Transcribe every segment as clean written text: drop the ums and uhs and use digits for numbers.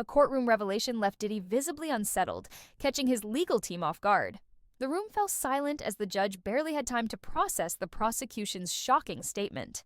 A courtroom revelation left Diddy visibly unsettled, catching his legal team off guard. The room fell silent as the judge barely had time to process the prosecution's shocking statement.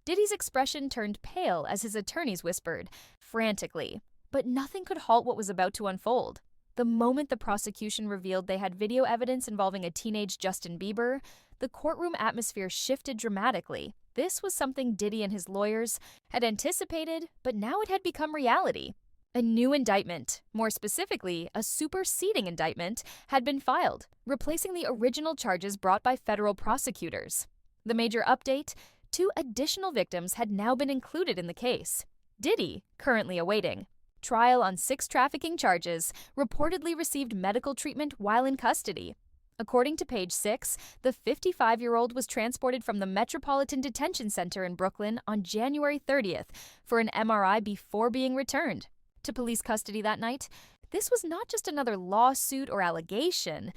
Diddy's expression turned pale as his attorneys whispered, frantically. But nothing could halt what was about to unfold. The moment the prosecution revealed they had video evidence involving a teenage Justin Bieber, the courtroom atmosphere shifted dramatically. This was something Diddy and his lawyers had anticipated, but now it had become reality. A new indictment, more specifically, a superseding indictment, had been filed, replacing the original charges brought by federal prosecutors. The major update: 2 additional victims had now been included in the case. Diddy, currently awaiting trial on 6 trafficking charges, reportedly received medical treatment while in custody. According to Page 6, the 55-year-old was transported from the Metropolitan Detention Center in Brooklyn on January 30th for an MRI before being returned to police custody that night. This was not just another lawsuit or allegation.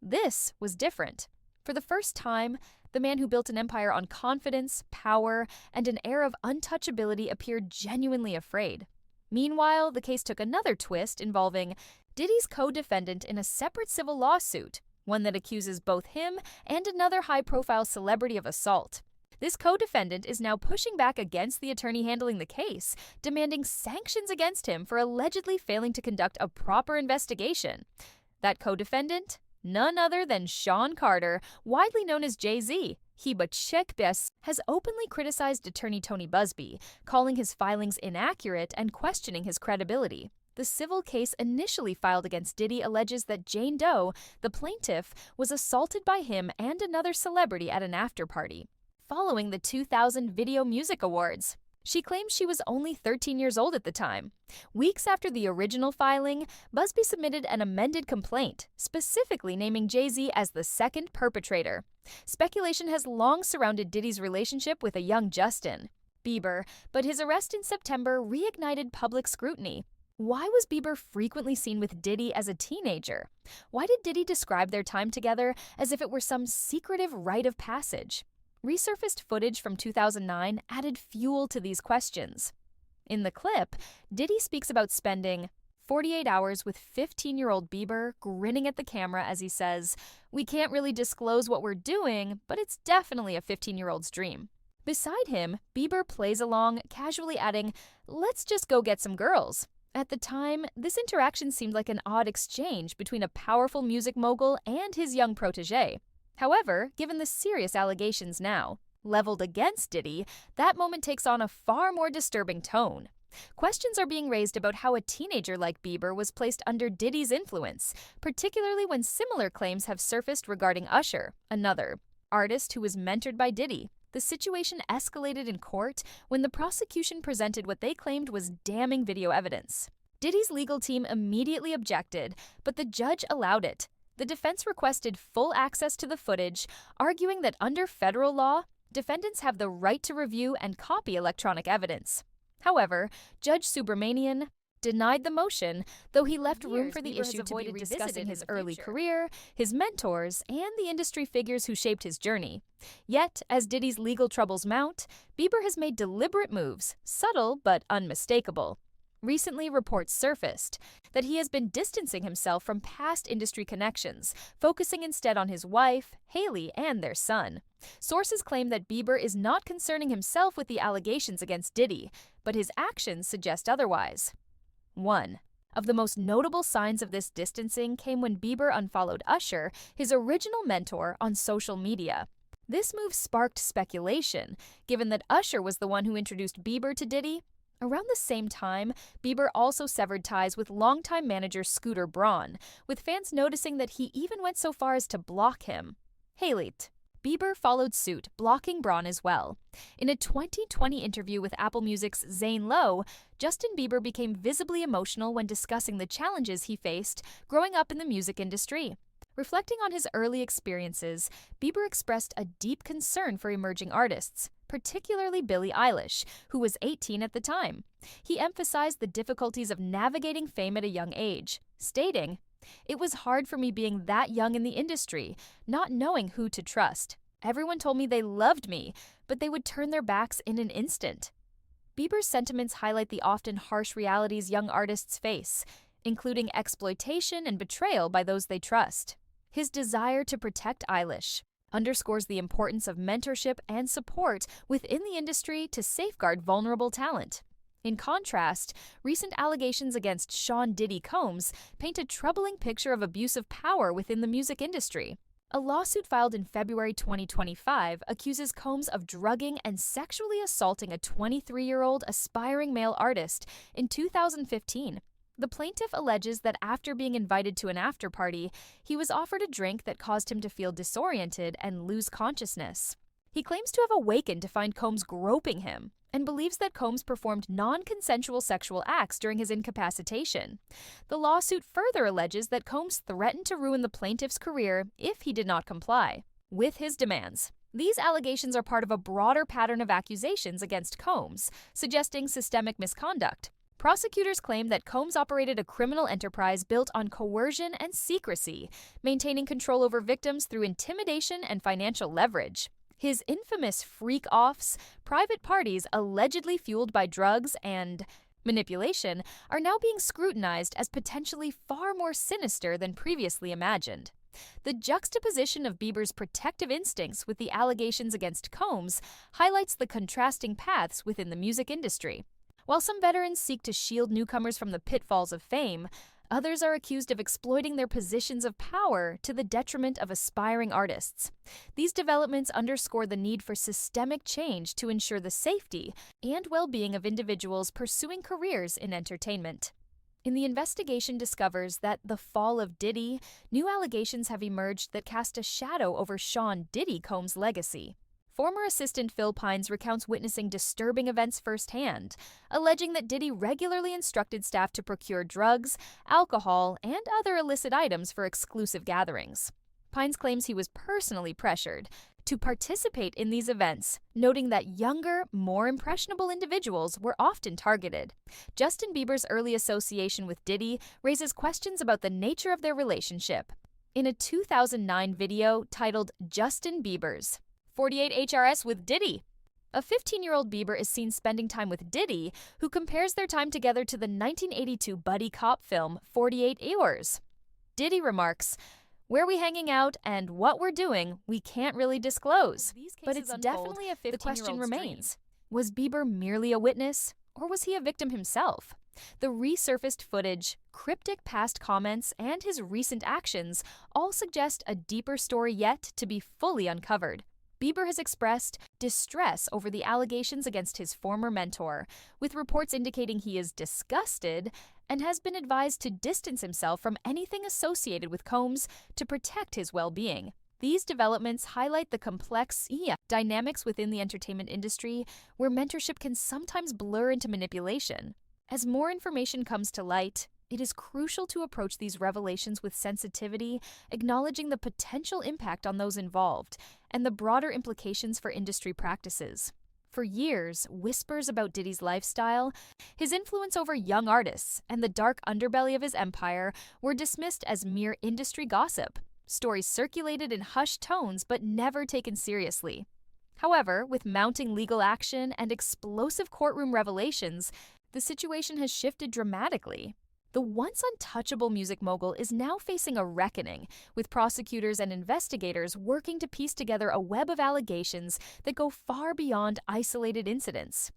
This was different. For the first time, the man who built an empire on confidence, power, and an air of untouchability appeared genuinely afraid. Meanwhile, the case took another twist involving Diddy's co-defendant in a separate civil lawsuit, one that accuses both him and another high-profile celebrity of assault. This co-defendant is now pushing back against the attorney handling the case, demanding sanctions against him for allegedly failing to conduct a proper investigation. That co-defendant? None other than Sean Carter, widely known as Jay-Z. He has openly criticized attorney Tony Busby, calling his filings inaccurate and questioning his credibility. The civil case initially filed against Diddy alleges that Jane Doe, the plaintiff, was assaulted by him and another celebrity at an after-party following the 2000 Video Music Awards. She claims she was only 13 years old at the time. Weeks after the original filing, Busby submitted an amended complaint, specifically naming Jay-Z as the second perpetrator. Speculation has long surrounded Diddy's relationship with a young Justin Bieber, but his arrest in September reignited public scrutiny. Why was Bieber frequently seen with Diddy as a teenager? Why did Diddy describe their time together as if it were some secretive rite of passage? Resurfaced footage from 2009 added fuel to these questions. In the clip, Diddy speaks about spending 48 hours with 15-year-old Bieber, grinning at the camera as he says, "We can't really disclose what we're doing, but it's definitely a 15-year-old's dream." Beside him, Bieber plays along, casually adding, "Let's just go get some girls." At the time, this interaction seemed like an odd exchange between a powerful music mogul and his young protege. However, given the serious allegations now leveled against Diddy, that moment takes on a far more disturbing tone. Questions are being raised about how a teenager like Bieber was placed under Diddy's influence, particularly when similar claims have surfaced regarding Usher, another artist who was mentored by Diddy. The situation escalated in court when the prosecution presented what they claimed was damning video evidence. Diddy's legal team immediately objected, but the judge allowed it. The defense requested full access to the footage, arguing that under federal law, defendants have the right to review and copy electronic evidence. However, Judge Subramanian denied the motion, though he left room for the issue to be discussing his early career, his mentors, and the industry figures who shaped his journey. Yet, as Diddy's legal troubles mount, Bieber has made deliberate moves, subtle but unmistakable. Recently, reports surfaced that he has been distancing himself from past industry connections, focusing instead on his wife, Hailey, and their son. Sources claim that Bieber is not concerning himself with the allegations against Diddy, but his actions suggest otherwise. One of the most notable signs of this distancing came when Bieber unfollowed Usher, his original mentor, on social media. This move sparked speculation, given that Usher was the one who introduced Bieber to Diddy. Around the same time, Bieber also severed ties with longtime manager Scooter Braun, with fans noticing that he even went so far as to block him. Hailey. Bieber followed suit, blocking Braun as well. In a 2020 interview with Apple Music's Zane Lowe, Justin Bieber became visibly emotional when discussing the challenges he faced growing up in the music industry. Reflecting on his early experiences, Bieber expressed a deep concern for emerging artists, particularly Billie Eilish, who was 18 at the time. He emphasized the difficulties of navigating fame at a young age, stating, "It was hard for me being that young in the industry, not knowing who to trust. Everyone told me they loved me, but they would turn their backs in an instant." Bieber's sentiments highlight the often harsh realities young artists face, including exploitation and betrayal by those they trust. His desire to protect Eilish underscores the importance of mentorship and support within the industry to safeguard vulnerable talent. In contrast, recent allegations against Sean Diddy Combs paint a troubling picture of abusive power within the music industry. A lawsuit filed in February 2025 accuses Combs of drugging and sexually assaulting a 23-year-old aspiring male artist in 2015. The plaintiff alleges that after being invited to an after-party, he was offered a drink that caused him to feel disoriented and lose consciousness. He claims to have awakened to find Combs groping him and believes that Combs performed non-consensual sexual acts during his incapacitation. The lawsuit further alleges that Combs threatened to ruin the plaintiff's career if he did not comply with his demands. These allegations are part of a broader pattern of accusations against Combs, suggesting systemic misconduct. Prosecutors claim that Combs operated a criminal enterprise built on coercion and secrecy, maintaining control over victims through intimidation and financial leverage. His infamous freak-offs, private parties allegedly fueled by drugs and manipulation, are now being scrutinized as potentially far more sinister than previously imagined. The juxtaposition of Bieber's protective instincts with the allegations against Combs highlights the contrasting paths within the music industry. While some veterans seek to shield newcomers from the pitfalls of fame, others are accused of exploiting their positions of power to the detriment of aspiring artists. These developments underscore the need for systemic change to ensure the safety and well-being of individuals pursuing careers in entertainment. The investigation discovers that the fall of Diddy, new allegations have emerged that cast a shadow over Sean Diddy Combs' legacy. Former assistant Phil Pines recounts witnessing disturbing events firsthand, alleging that Diddy regularly instructed staff to procure drugs, alcohol, and other illicit items for exclusive gatherings. Pines claims he was personally pressured to participate in these events, noting that younger, more impressionable individuals were often targeted. Justin Bieber's early association with Diddy raises questions about the nature of their relationship. In a 2009 video titled Justin Bieber's 48 HRS with Diddy, a 15-year-old Bieber is seen spending time with Diddy, who compares their time together to the 1982 buddy cop film 48 Hours. Diddy remarks, "Where we hanging out and what we're doing, we can't really disclose, but it's definitely a 15-year-old The question remains, was Bieber merely a witness, or was he a victim himself? The resurfaced footage, cryptic past comments, and his recent actions all suggest a deeper story yet to be fully uncovered. Bieber has expressed distress over the allegations against his former mentor, with reports indicating he is disgusted and has been advised to distance himself from anything associated with Combs to protect his well-being. These developments highlight the complex dynamics within the entertainment industry, where mentorship can sometimes blur into manipulation. As more information comes to light, it is crucial to approach these revelations with sensitivity, acknowledging the potential impact on those involved and the broader implications for industry practices. For years, whispers about Diddy's lifestyle, his influence over young artists, and the dark underbelly of his empire were dismissed as mere industry gossip. Stories circulated in hushed tones but never taken seriously. However, with mounting legal action and explosive courtroom revelations, the situation has shifted dramatically. The once untouchable music mogul is now facing a reckoning, with prosecutors and investigators working to piece together a web of allegations that go far beyond isolated incidents.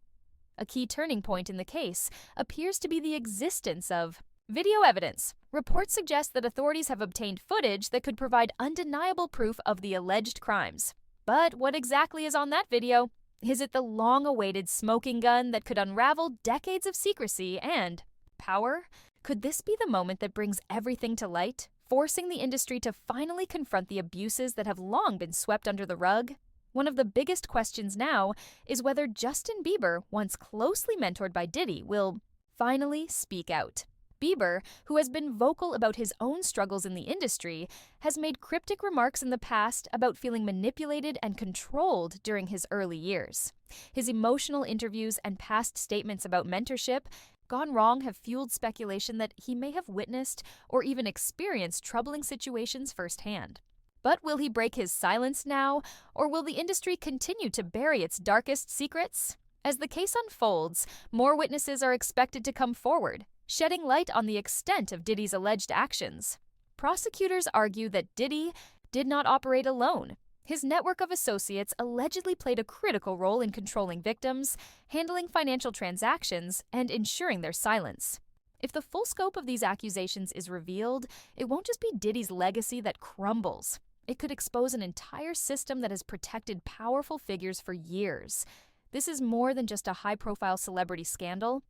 A key turning point in the case appears to be the existence of video evidence. Reports suggest that authorities have obtained footage that could provide undeniable proof of the alleged crimes. But what exactly is on that video? Is it the long-awaited smoking gun that could unravel decades of secrecy and power? Could this be the moment that brings everything to light, forcing the industry to finally confront the abuses that have long been swept under the rug? One of the biggest questions now is whether Justin Bieber, once closely mentored by Diddy, will finally speak out. Bieber, who has been vocal about his own struggles in the industry, has made cryptic remarks in the past about feeling manipulated and controlled during his early years. His emotional interviews and past statements about mentorship gone wrong have fueled speculation that he may have witnessed or even experienced troubling situations firsthand. But will he break his silence now, or will the industry continue to bury its darkest secrets? As the case unfolds, more witnesses are expected to come forward, shedding light on the extent of Diddy's alleged actions. Prosecutors argue that Diddy did not operate alone. His network of associates allegedly played a critical role in controlling victims, handling financial transactions, and ensuring their silence. If the full scope of these accusations is revealed, it won't just be Diddy's legacy that crumbles. It could expose an entire system that has protected powerful figures for years. This is more than just a high-profile celebrity scandal.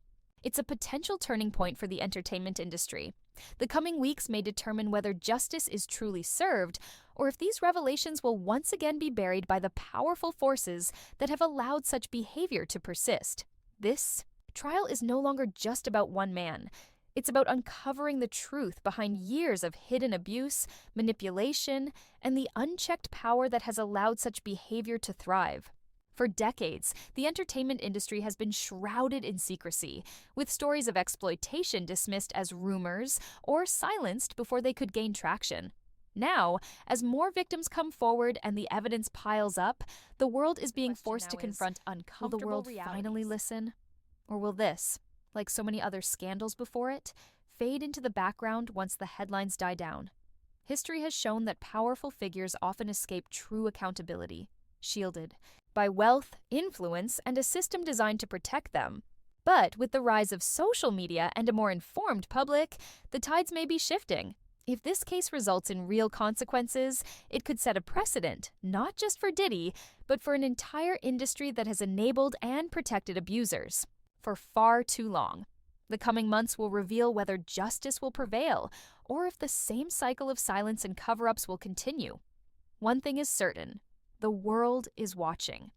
It's a potential turning point for the entertainment industry. The coming weeks may determine whether justice is truly served, or if these revelations will once again be buried by the powerful forces that have allowed such behavior to persist. This trial is no longer just about one man. It's about uncovering the truth behind years of hidden abuse, manipulation, and the unchecked power that has allowed such behavior to thrive. For decades, the entertainment industry has been shrouded in secrecy, with stories of exploitation dismissed as rumors or silenced before they could gain traction. Now, as more victims come forward and the evidence piles up, the world is being forced to confront uncomfortable realities. Will the world finally listen? Or will this, like so many other scandals before it, fade into the background once the headlines die down? History has shown that powerful figures often escape true accountability, shielded by wealth, influence, and a system designed to protect them. But with the rise of social media and a more informed public, the tides may be shifting. If this case results in real consequences, it could set a precedent, not just for Diddy, but for an entire industry that has enabled and protected abusers for far too long. The coming months will reveal whether justice will prevail, or if the same cycle of silence and cover-ups will continue. One thing is certain: the world is watching.